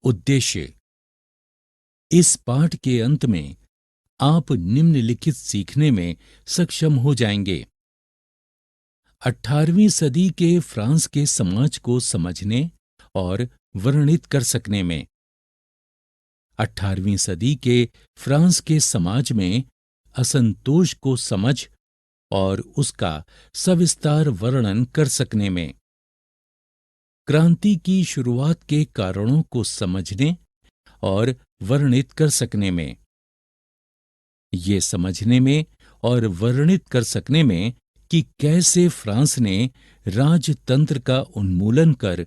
उद्देश्य। इस पाठ के अंत में आप निम्नलिखित सीखने में सक्षम हो जाएंगे। 18वीं सदी के फ्रांस के समाज को समझने और वर्णित कर सकने में। 18वीं सदी के फ्रांस के समाज में असंतोष को समझ और उसका सविस्तार वर्णन कर सकने में। क्रांति की शुरुआत के कारणों को समझने और वर्णित कर सकने में। ये समझने में और वर्णित कर सकने में कि कैसे फ्रांस ने राजतंत्र का उन्मूलन कर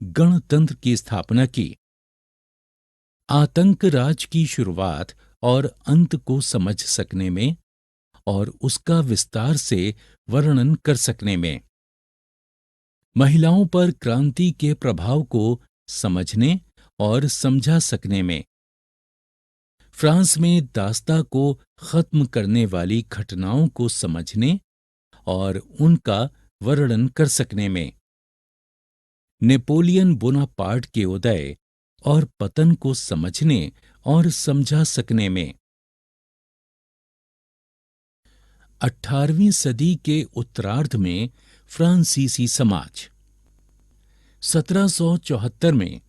गणतंत्र की स्थापना की। आतंक राज की शुरुआत और अंत को समझ सकने में और उसका विस्तार से वर्णन कर सकने में। महिलाओं पर क्रांति के प्रभाव को समझने और समझा सकने में। फ्रांस में दास्ता को खत्म करने वाली घटनाओं को समझने और उनका वर्णन कर सकने में। नेपोलियन बोनापार्ट के उदय और पतन को समझने और समझा सकने में। 18वीं सदी के उत्तरार्ध में फ्रांसीसी समाज। 1774 में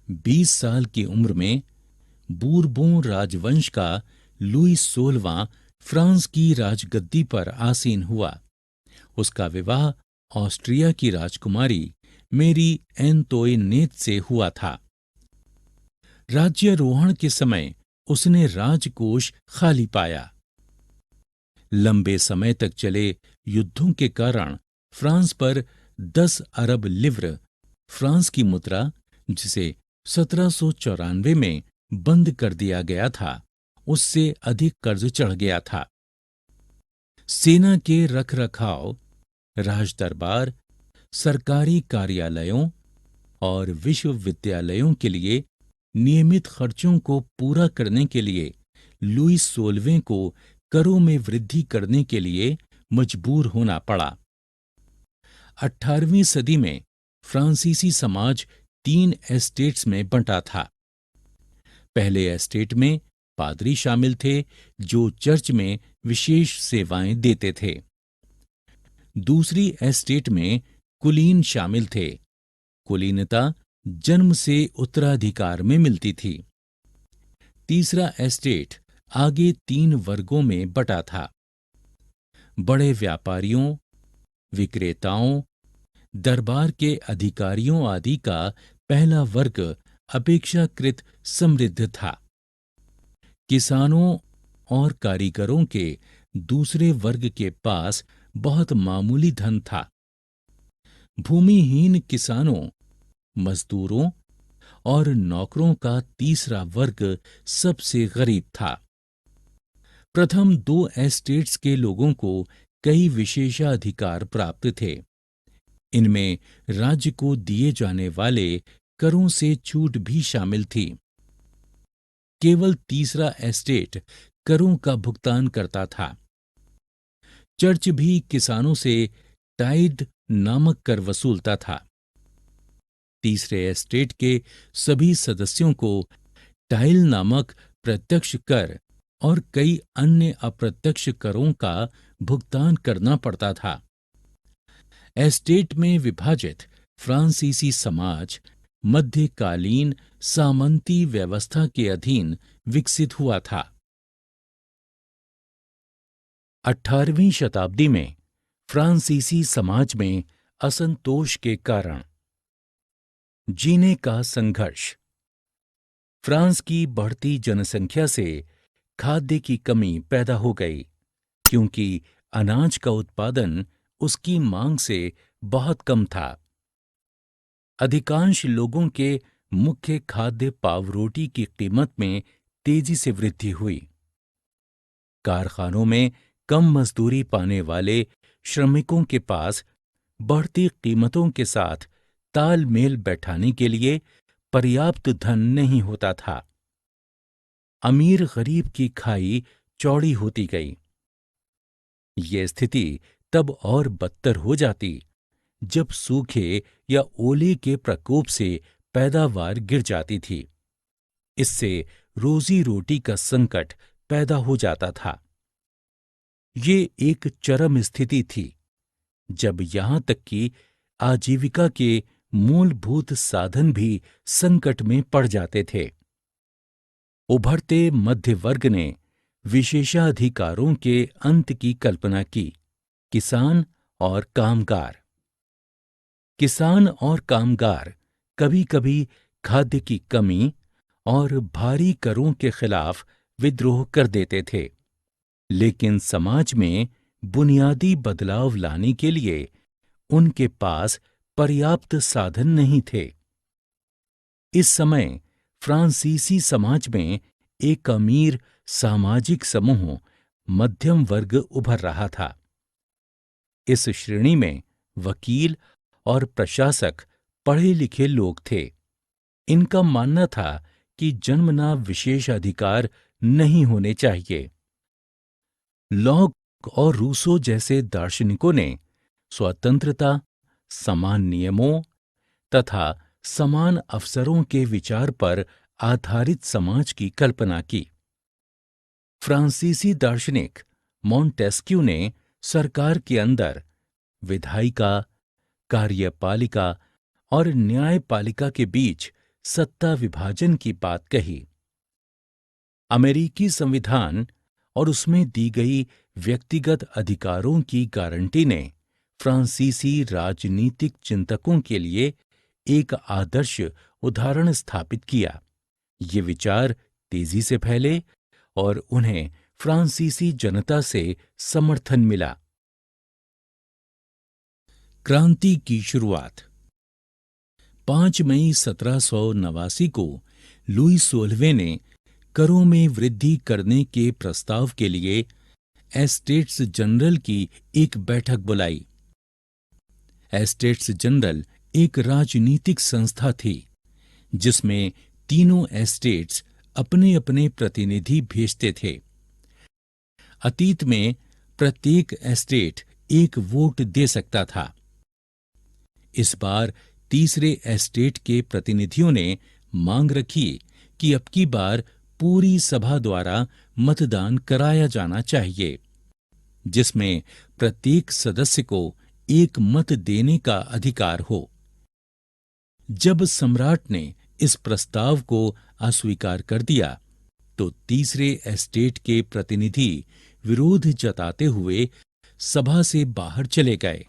20 साल की उम्र में बूरबों राजवंश का लुई 16वां फ्रांस की राजगद्दी पर आसीन हुआ। उसका विवाह ऑस्ट्रिया की राजकुमारी मेरी एंतोइनेट से हुआ था। राज्यारोहण के समय उसने राजकोष खाली पाया। लंबे समय तक चले युद्धों के कारण फ्रांस पर 10 अरब लिव्र, फ्रांस की मुद्रा, जिसे 1794 में बंद कर दिया गया था, उससे अधिक कर्ज चढ़ गया था। सेना के रखरखाव, राजदरबार, सरकारी कार्यालयों और विश्वविद्यालयों के लिए नियमित खर्चों को पूरा करने के लिए लुई 16वें को करों में वृद्धि करने के लिए मजबूर होना पड़ा। 18वीं सदी में फ्रांसीसी समाज 3 एस्टेट्स में बंटा था। पहले एस्टेट में पादरी शामिल थे जो चर्च में विशेष सेवाएं देते थे। दूसरी एस्टेट में कुलीन शामिल थे। कुलीनता जन्म से उत्तराधिकार में मिलती थी। तीसरा एस्टेट आगे 3 वर्गों में बटा था। बड़े व्यापारियों, विक्रेताओं, दरबार के अधिकारियों आदि का पहला वर्ग अपेक्षाकृत समृद्ध था। किसानों और कारीगरों के दूसरे वर्ग के पास बहुत मामूली धन था। भूमिहीन किसानों, मजदूरों और नौकरों का तीसरा वर्ग सबसे गरीब था। प्रथम 2 एस्टेट्स के लोगों को कई विशेषाधिकार प्राप्त थे। इनमें राज्य को दिए जाने वाले करों से छूट भी शामिल थी। केवल तीसरा एस्टेट करों का भुगतान करता था। चर्च भी किसानों से टाइड नामक कर वसूलता था। तीसरे एस्टेट के सभी सदस्यों को टाइल नामक प्रत्यक्ष कर और कई अन्य अप्रत्यक्ष करों का भुगतान करना पड़ता था। एस्टेट में विभाजित फ्रांसीसी समाज मध्यकालीन सामंती व्यवस्था के अधीन विकसित हुआ था। 18वीं शताब्दी में फ्रांसीसी समाज में असंतोष के कारण। जीने का संघर्ष। फ्रांस की बढ़ती जनसंख्या से खाद्य की कमी पैदा हो गई, क्योंकि अनाज का उत्पादन उसकी मांग से बहुत कम था। अधिकांश लोगों के मुख्य खाद्य पावरोटी की कीमत में तेजी से वृद्धि हुई। कारखानों में कम मजदूरी पाने वाले श्रमिकों के पास बढ़ती कीमतों के साथ तालमेल बैठाने के लिए पर्याप्त धन नहीं होता था। अमीर गरीब की खाई चौड़ी होती गई। ये स्थिति तब और बदतर हो जाती जब सूखे या ओले के प्रकोप से पैदावार गिर जाती थी। इससे रोजी रोटी का संकट पैदा हो जाता था। ये एक चरम स्थिति थी जब यहां तक कि आजीविका के मूलभूत साधन भी संकट में पड़ जाते थे। उभरते मध्य वर्ग ने विशेषाधिकारों के अंत की कल्पना की। किसान और कामगार। किसान और कामगार कभी-कभी खाद्य की कमी और भारी करों के खिलाफ विद्रोह कर देते थे, लेकिन समाज में बुनियादी बदलाव लाने के लिए उनके पास पर्याप्त साधन नहीं थे। इस समय फ्रांसीसी समाज में एक अमीर सामाजिक समूह मध्यम वर्ग उभर रहा था। इस श्रेणी में वकील और प्रशासक पढ़े लिखे लोग थे। इनका मानना था कि जन्मना विशेष अधिकार नहीं होने चाहिए। लॉक और रूसो जैसे दार्शनिकों ने स्वतंत्रता, समान नियमों तथा समान अवसरों के विचार पर आधारित समाज की कल्पना की। फ्रांसीसी दार्शनिक मॉन्टेस्क्यू ने सरकार के अंदर विधायिका, कार्यपालिका और न्यायपालिका के बीच सत्ता विभाजन की बात कही। अमेरिकी संविधान और उसमें दी गई व्यक्तिगत अधिकारों की गारंटी ने फ्रांसीसी राजनीतिक चिंतकों के लिए एक आदर्श उदाहरण स्थापित किया। ये विचार तेजी से फैले और उन्हें फ्रांसीसी जनता से समर्थन मिला। क्रांति की शुरुआत 5 मई 1789 को लुई 16वें ने करों में वृद्धि करने के प्रस्ताव के लिए एस्टेट्स जनरल की एक बैठक बुलाई। एस्टेट्स जनरल एक राजनीतिक संस्था थी जिसमें तीनों एस्टेट्स अपने अपने प्रतिनिधि भेजते थे। अतीत में प्रत्येक एस्टेट एक वोट दे सकता था। इस बार तीसरे एस्टेट के प्रतिनिधियों ने मांग रखी कि अब की बार पूरी सभा द्वारा मतदान कराया जाना चाहिए, जिसमें प्रत्येक सदस्य को एक मत देने का अधिकार हो। जब सम्राट ने इस प्रस्ताव को अस्वीकार कर दिया, तो तीसरे एस्टेट के प्रतिनिधि विरोध जताते हुए सभा से बाहर चले गए।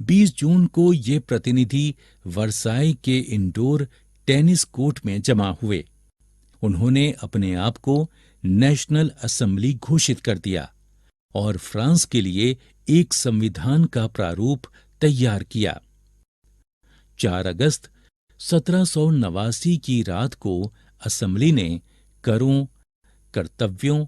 20 जून को ये प्रतिनिधि वर्साई के इंडोर टेनिस कोर्ट में जमा हुए। उन्होंने अपने आप को नेशनल असेंबली घोषित कर दिया और फ्रांस के लिए एक संविधान का प्रारूप तैयार किया। 4 अगस्त 1789 की रात को असेंबली ने करों, कर्तव्यों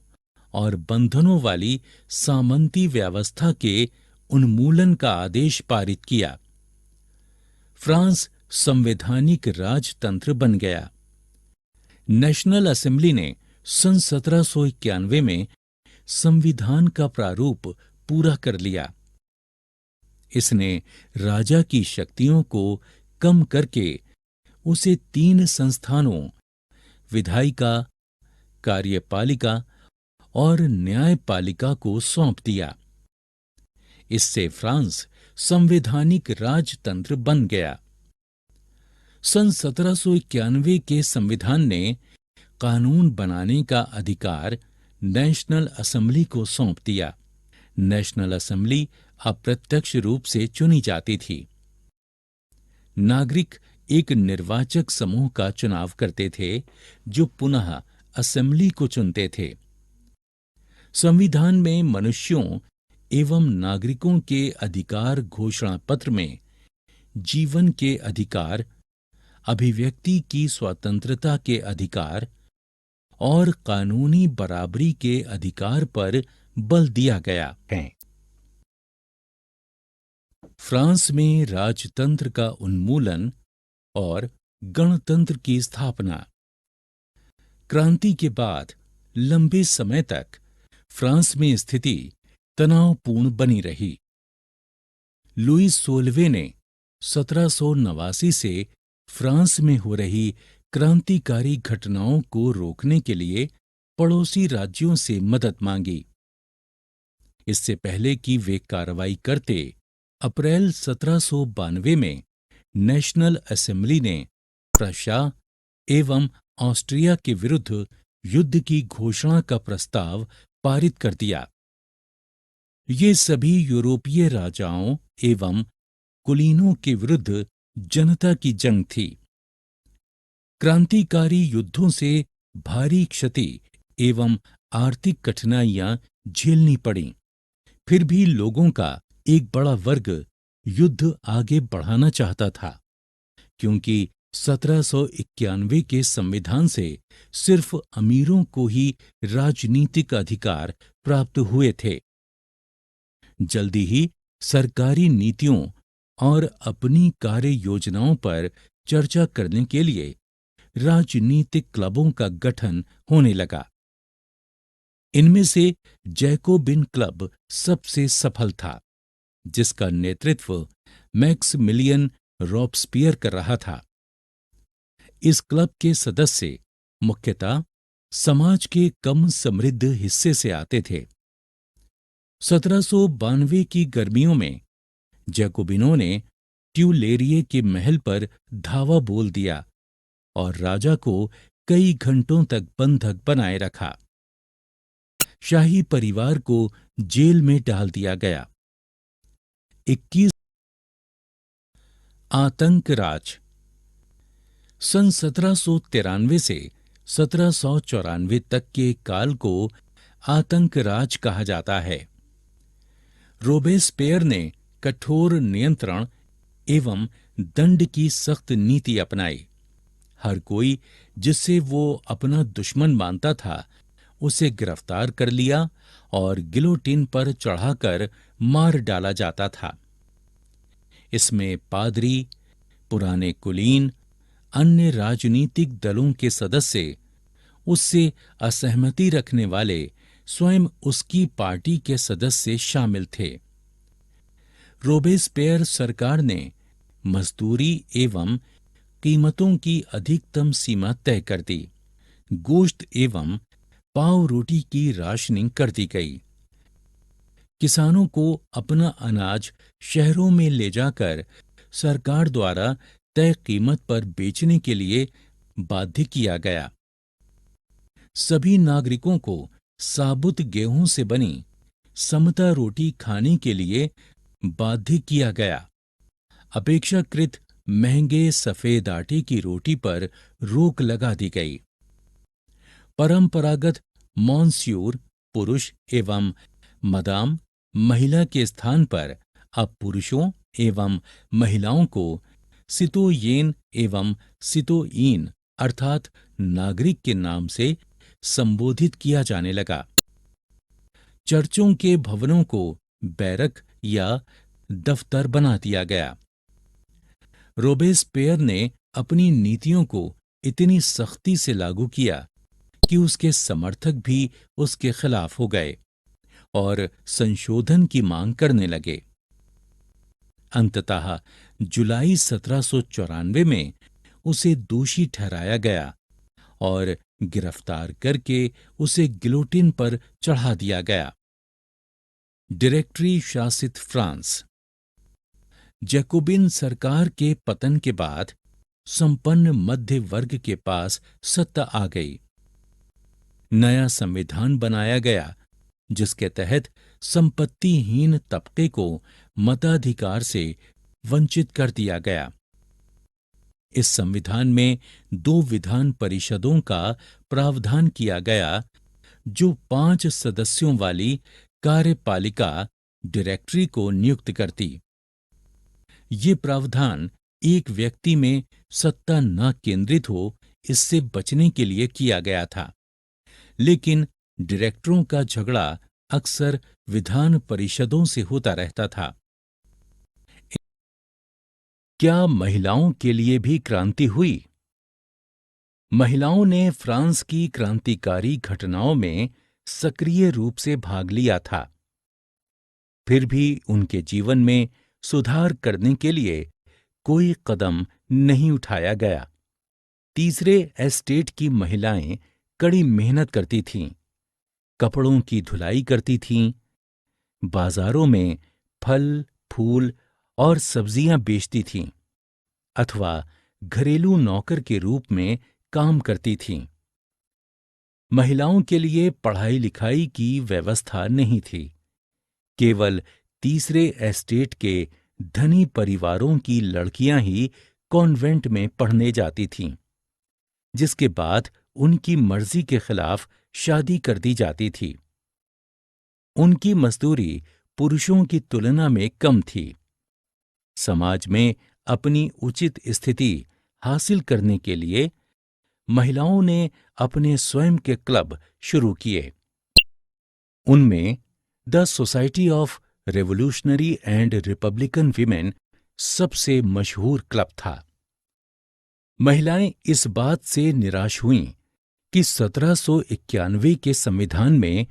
और बंधनों वाली सामंती व्यवस्था के उन्मूलन का आदेश पारित किया। फ्रांस संवैधानिक राजतंत्र बन गया। नेशनल असेंबली ने सन 1791 में संविधान का प्रारूप पूरा कर लिया। इसने राजा की शक्तियों को कम करके उसे 3 संस्थानों विधायिका, कार्यपालिका और न्यायपालिका को सौंप दिया। इससे फ्रांस संवैधानिक राजतंत्र बन गया। सन 1791 के संविधान ने कानून बनाने का अधिकार नेशनल असेंबली को सौंप दिया। नेशनल असेंबली अप्रत्यक्ष रूप से चुनी जाती थी। नागरिक एक निर्वाचक समूह का चुनाव करते थे जो पुनः असेंबली को चुनते थे। संविधान में मनुष्यों एवं नागरिकों के अधिकार घोषणा पत्र में जीवन के अधिकार, अभिव्यक्ति की स्वतंत्रता के अधिकार और कानूनी बराबरी के अधिकार पर बल दिया गया है। फ्रांस में राजतंत्र का उन्मूलन और गणतंत्र की स्थापना। क्रांति के बाद लंबे समय तक फ्रांस में स्थिति तनावपूर्ण बनी रही। लुई 16वें ने 1789 से फ्रांस में हो रही क्रांतिकारी घटनाओं को रोकने के लिए पड़ोसी राज्यों से मदद मांगी। इससे पहले कि वे कार्रवाई करते, अप्रैल 1792 में नेशनल असेंबली ने प्रशा एवं ऑस्ट्रिया के विरुद्ध युद्ध की घोषणा का प्रस्ताव पारित कर दिया। ये सभी यूरोपीय राजाओं एवं कुलीनों के विरुद्ध जनता की जंग थी। क्रांतिकारी युद्धों से भारी क्षति एवं आर्थिक कठिनाइयां झेलनी पड़ीं। फिर भी लोगों का एक बड़ा वर्ग युद्ध आगे बढ़ाना चाहता था, क्योंकि 1791 के संविधान से सिर्फ अमीरों को ही राजनीतिक अधिकार प्राप्त हुए थे। जल्दी ही सरकारी नीतियों और अपनी कार्य योजनाओं पर चर्चा करने के लिए राजनीतिक क्लबों का गठन होने लगा। इनमें से जैकोबिन क्लब सबसे सफल था, जिसका नेतृत्व मैक्समिलियन रॉबस्पियर कर रहा था। इस क्लब के सदस्य मुख्यतः समाज के कम समृद्ध हिस्से से आते थे। 1792 की गर्मियों में जैकोबिनों ने ट्यूलेरिये के महल पर धावा बोल दिया और राजा को कई घंटों तक बंधक बनाए रखा। शाही परिवार को जेल में डाल दिया गया। 21 आतंकराज। सन 1793 से 1794 तक के काल को आतंकराज कहा जाता है। रोबेस्पियर ने कठोर नियंत्रण एवं दंड की सख्त नीति अपनाई। हर कोई जिसे वो अपना दुश्मन मानता था, उसे गिरफ्तार कर लिया और गिलोटिन पर चढ़ाकर मार डाला जाता था। इसमें पादरी, पुराने कुलीन, अन्य राजनीतिक दलों के सदस्य, उससे असहमति रखने वाले स्वयं उसकी पार्टी के सदस्य शामिल थे। रोबेस्पियर सरकार ने मजदूरी एवं कीमतों की अधिकतम सीमा तय कर दी। गोश्त एवं पाव रोटी की राशनिंग कर दी गई। किसानों को अपना अनाज शहरों में ले जाकर सरकार द्वारा तय कीमत पर बेचने के लिए बाध्य किया गया। सभी नागरिकों को साबुत गेहूं से बनी समता रोटी खाने के लिए बाध्य किया गया। अपेक्षाकृत महंगे सफेद आटे की रोटी पर रोक लगा दी गई। परंपरागत मॉन्स्यूर पुरुष एवं मदाम महिला के स्थान पर अब पुरुषों एवं महिलाओं को सितोयेन एवं सितोयीन अर्थात नागरिक के नाम से संबोधित किया जाने लगा। चर्चों के भवनों को बैरक या दफ्तर बना दिया गया। रोबेस्पियर ने अपनी नीतियों को इतनी सख्ती से लागू किया कि उसके समर्थक भी उसके खिलाफ हो गए और संशोधन की मांग करने लगे। अंततः जुलाई 1794 में उसे दोषी ठहराया गया और गिरफ्तार करके उसे गिलोटिन पर चढ़ा दिया गया। डायरेक्टरी शासित फ्रांस। जैकोबिन सरकार के पतन के बाद संपन्न मध्य वर्ग के पास सत्ता आ गई। नया संविधान बनाया गया, जिसके तहत संपत्तिहीन तबके को मताधिकार से वंचित कर दिया गया। इस संविधान में 2 विधान परिषदों का प्रावधान किया गया, जो 5 सदस्यों वाली कार्यपालिका डायरेक्टरी को नियुक्त करती। ये प्रावधान एक व्यक्ति में सत्ता न केंद्रित हो, इससे बचने के लिए किया गया था। लेकिन डायरेक्टरों का झगड़ा अक्सर विधान परिषदों से होता रहता था। क्या महिलाओं के लिए भी क्रांति हुई? महिलाओं ने फ्रांस की क्रांतिकारी घटनाओं में सक्रिय रूप से भाग लिया था। फिर भी उनके जीवन में सुधार करने के लिए कोई कदम नहीं उठाया गया। तीसरे एस्टेट की महिलाएं कड़ी मेहनत करती थीं, कपड़ों की धुलाई करती थीं, बाजारों में फल, फूल और सब्जियां बेचती थीं अथवा घरेलू नौकर के रूप में काम करती थीं। महिलाओं के लिए पढ़ाई लिखाई की व्यवस्था नहीं थी। केवल तीसरे एस्टेट के धनी परिवारों की लड़कियां ही कॉन्वेंट में पढ़ने जाती थीं, जिसके बाद उनकी मर्जी के खिलाफ शादी कर दी जाती थी। उनकी मजदूरी पुरुषों की तुलना में कम थी। समाज में अपनी उचित स्थिति हासिल करने के लिए महिलाओं ने अपने स्वयं के क्लब शुरू किए। उनमें the society of revolutionary and Republican women सबसे मशहूर क्लब था। महिलाएं इस बात से निराश हुईं कि 1791 के संविधान में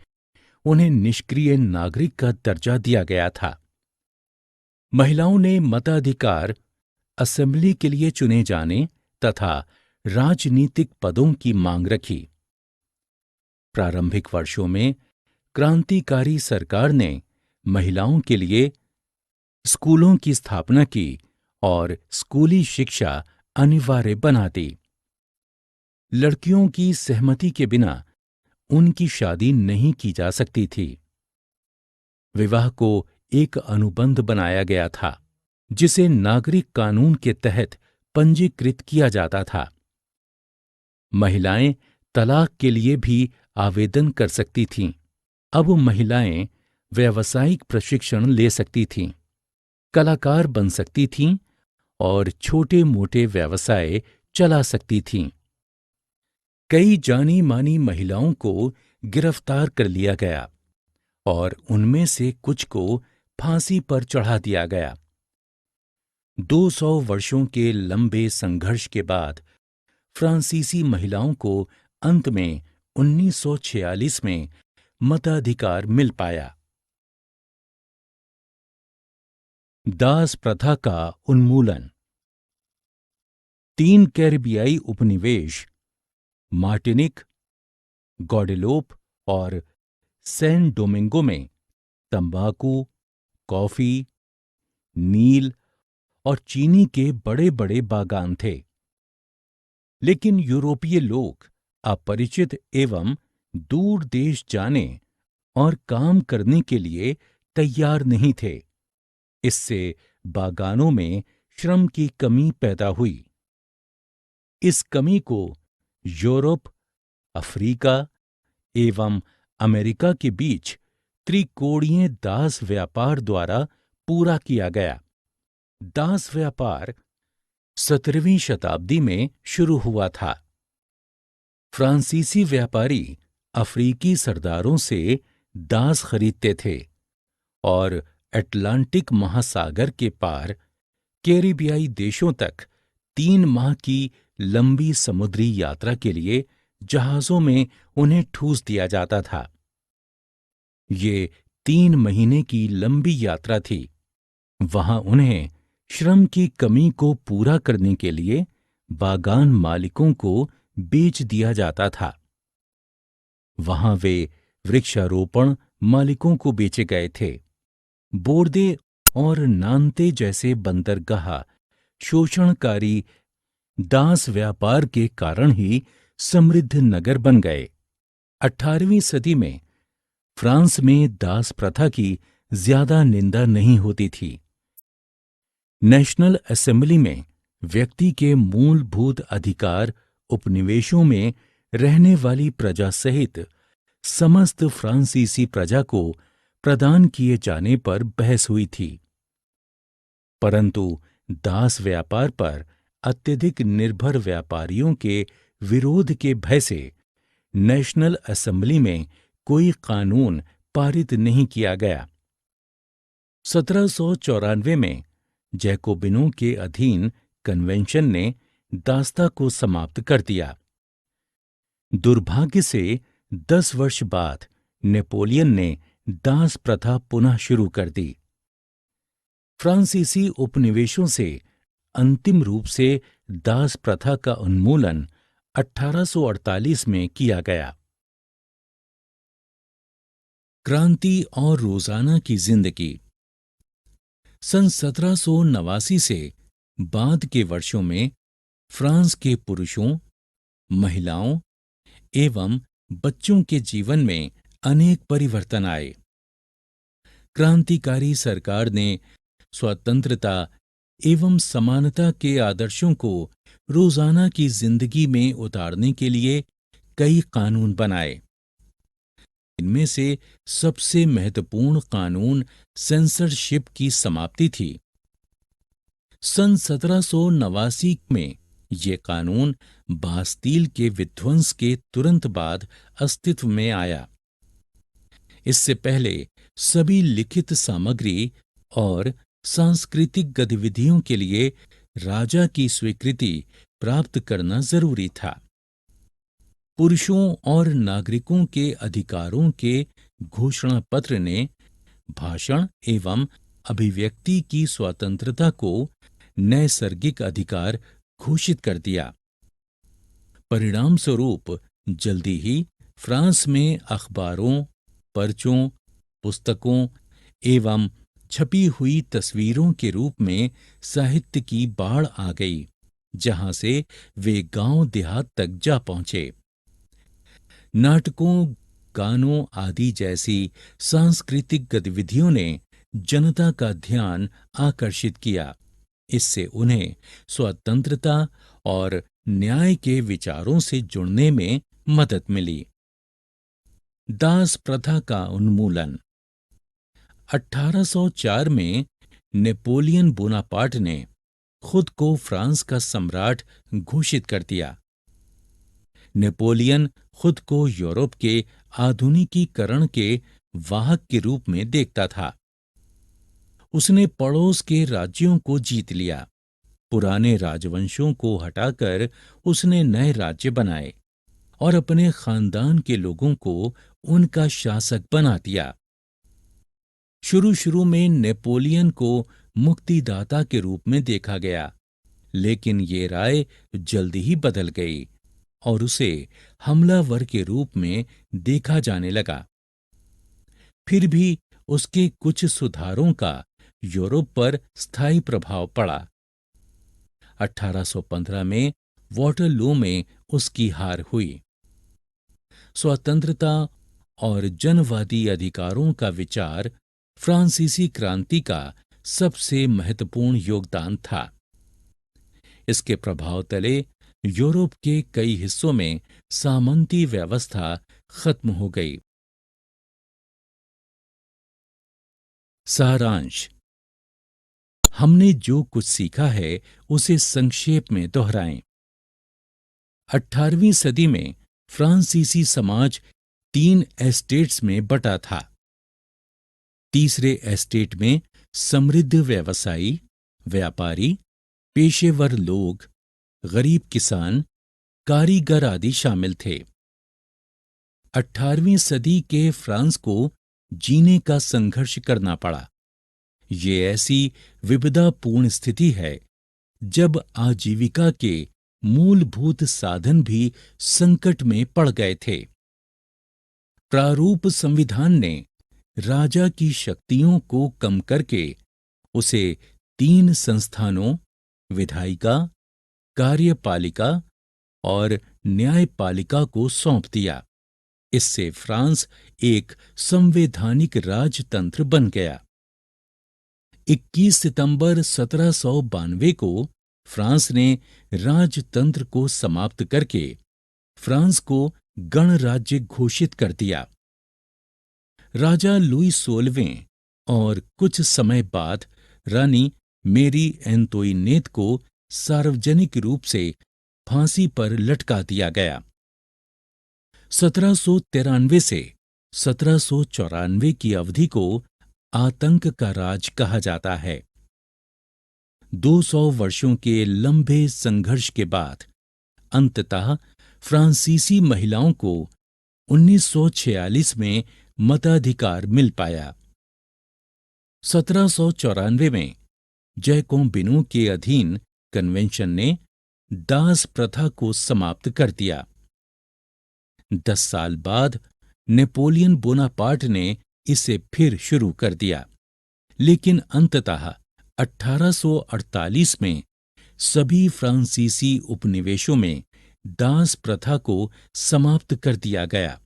उन्हें निष्क्रिय नागरिक का दर्जा दिया गया था। महिलाओं ने मताधिकार, असेंबली के लिए चुने जाने तथा राजनीतिक पदों की मांग रखी। प्रारंभिक वर्षों में क्रांतिकारी सरकार ने महिलाओं के लिए स्कूलों की स्थापना की और स्कूली शिक्षा अनिवार्य बना दी। लड़कियों की सहमति के बिना उनकी शादी नहीं की जा सकती थी। विवाह को एक अनुबंध बनाया गया था, जिसे नागरिक कानून के तहत पंजीकृत किया जाता था। महिलाएं तलाक के लिए भी आवेदन कर सकती थीं। अब महिलाएं व्यावसायिक प्रशिक्षण ले सकती थीं, कलाकार बन सकती थीं और छोटे मोटे व्यवसाय चला सकती थीं। कई जानी मानी महिलाओं को गिरफ्तार कर लिया गया और उनमें से कुछ को फांसी पर चढ़ा दिया गया। 200 वर्षों के लंबे संघर्ष के बाद फ्रांसीसी महिलाओं को अंत में 1946 में मताधिकार मिल पाया। दास प्रथा का उन्मूलन। 3 कैरिबियाई उपनिवेश मार्टिनिक, गॉडेलोप और सैन डोमिंगो में तंबाकू, कॉफी, नील और चीनी के बड़े बड़े बागान थे। लेकिन यूरोपीय लोग अपरिचित एवं दूर देश जाने और काम करने के लिए तैयार नहीं थे। इससे बागानों में श्रम की कमी पैदा हुई। इस कमी को यूरोप, अफ्रीका एवं अमेरिका के बीच त्रिकोणीय दास व्यापार द्वारा पूरा किया गया। दास व्यापार 17वीं शताब्दी में शुरू हुआ था। फ्रांसीसी व्यापारी अफ्रीकी सरदारों से दास खरीदते थे और अटलांटिक महासागर के पार कैरिबियाई देशों तक 3 माह की लंबी समुद्री यात्रा के लिए जहाजों में उन्हें ठूस दिया जाता था। ये 3 महीने की लंबी यात्रा थी। वहां उन्हें श्रम की कमी को पूरा करने के लिए बागान मालिकों को बेच दिया जाता था। वहां वे वृक्षारोपण मालिकों को बेचे गए थे। बोर्दे और नान्ते जैसे बंदरगाह शोषणकारी दास व्यापार के कारण ही समृद्ध नगर बन गए। 18वीं सदी में फ्रांस में दास प्रथा की ज्यादा निंदा नहीं होती थी। नेशनल असेंबली में व्यक्ति के मूलभूत अधिकार उपनिवेशों में रहने वाली प्रजा सहित समस्त फ्रांसीसी प्रजा को प्रदान किए जाने पर बहस हुई थी। परंतु दास व्यापार पर अत्यधिक निर्भर व्यापारियों के विरोध के भय से नेशनल असेंबली में कोई कानून पारित नहीं किया गया। 1794 में जैकोबिनों के अधीन कन्वेंशन ने दासता को समाप्त कर दिया। दुर्भाग्य से 10 वर्ष बाद नेपोलियन ने दास प्रथा पुनः शुरू कर दी। फ्रांसीसी उपनिवेशों से अंतिम रूप से दास प्रथा का उन्मूलन 1848 में किया गया। क्रांति और रोजाना की जिंदगी। सन 1789 से बाद के वर्षों में फ्रांस के पुरुषों, महिलाओं एवं बच्चों के जीवन में अनेक परिवर्तन आए। क्रांतिकारी सरकार ने स्वतंत्रता एवं समानता के आदर्शों को रोजाना की जिंदगी में उतारने के लिए कई कानून बनाए। इनमें से सबसे महत्वपूर्ण कानून सेंसरशिप की समाप्ति थी। सन 1789 में ये कानून बास्तील के विध्वंस के तुरंत बाद अस्तित्व में आया। इससे पहले सभी लिखित सामग्री और सांस्कृतिक गतिविधियों के लिए राजा की स्वीकृति प्राप्त करना जरूरी था। पुरुषों और नागरिकों के अधिकारों के घोषणा पत्र ने भाषण एवं अभिव्यक्ति की स्वतंत्रता को नैसर्गिक अधिकार घोषित कर दिया। परिणाम स्वरूप जल्दी ही फ्रांस में अखबारों, पर्चों, पुस्तकों एवं छपी हुई तस्वीरों के रूप में साहित्य की बाढ़ आ गई, जहां से वे गांव देहात तक जा पहुंचे। नाटकों, गानों आदि जैसी सांस्कृतिक गतिविधियों ने जनता का ध्यान आकर्षित किया। इससे उन्हें स्वतंत्रता और न्याय के विचारों से जुड़ने में मदद मिली। दास प्रथा का उन्मूलन। 1804 में नेपोलियन बोनापार्ट ने खुद को फ्रांस का सम्राट घोषित कर दिया। नेपोलियन खुद को यूरोप के आधुनिकीकरण के वाहक के रूप में देखता था। उसने पड़ोस के राज्यों को जीत लिया। पुराने राजवंशों को हटाकर उसने नए राज्य बनाए और अपने खानदान के लोगों को उनका शासक बना दिया। शुरू में नेपोलियन को मुक्तिदाता के रूप में देखा गया, लेकिन ये राय जल्दी ही बदल गई और उसे हमलावर के रूप में देखा जाने लगा। फिर भी उसके कुछ सुधारों का यूरोप पर स्थायी प्रभाव पड़ा। 1815 में वाटरलू में उसकी हार हुई। स्वतंत्रता और जनवादी अधिकारों का विचार फ्रांसीसी क्रांति का सबसे महत्वपूर्ण योगदान था। इसके प्रभाव तले यूरोप के कई हिस्सों में सामंती व्यवस्था खत्म हो गई। सारांश। हमने जो कुछ सीखा है उसे संक्षेप में दोहराएं। 18वीं सदी में फ्रांसीसी समाज 3 एस्टेट्स में बटा था। तीसरे एस्टेट में समृद्ध व्यवसायी, व्यापारी, पेशेवर लोग, गरीब किसान, कारीगर आदि शामिल थे। 18वीं सदी के फ्रांस को जीने का संघर्ष करना पड़ा। ये ऐसी विपदापूर्ण स्थिति है जब आजीविका के मूलभूत साधन भी संकट में पड़ गए थे। प्रारूप संविधान ने राजा की शक्तियों को कम करके उसे 3 संस्थानों, विधायिका, कार्यपालिका और न्यायपालिका को सौंप दिया। इससे फ्रांस एक संवैधानिक राजतंत्र बन गया। 21 सितंबर 1792 को फ्रांस ने राजतंत्र को समाप्त करके फ्रांस को गणराज्य घोषित कर दिया। राजा लुई 16वें और कुछ समय बाद रानी मेरी एंतोइनेट को सार्वजनिक रूप से फांसी पर लटका दिया गया। 1793 से 1794 की अवधि को आतंक का राज कहा जाता है। 200 वर्षों के लंबे संघर्ष के बाद अंततः फ्रांसीसी महिलाओं को 1946 में मताधिकार मिल पाया। 1794 में जैकोबिनों के अधीन कन्वेंशन ने दास प्रथा को समाप्त कर दिया। 10 साल बाद नेपोलियन बोनापार्ट ने इसे फिर शुरू कर दिया, लेकिन अंततः 1848 में सभी फ्रांसीसी उपनिवेशों में दास प्रथा को समाप्त कर दिया गया।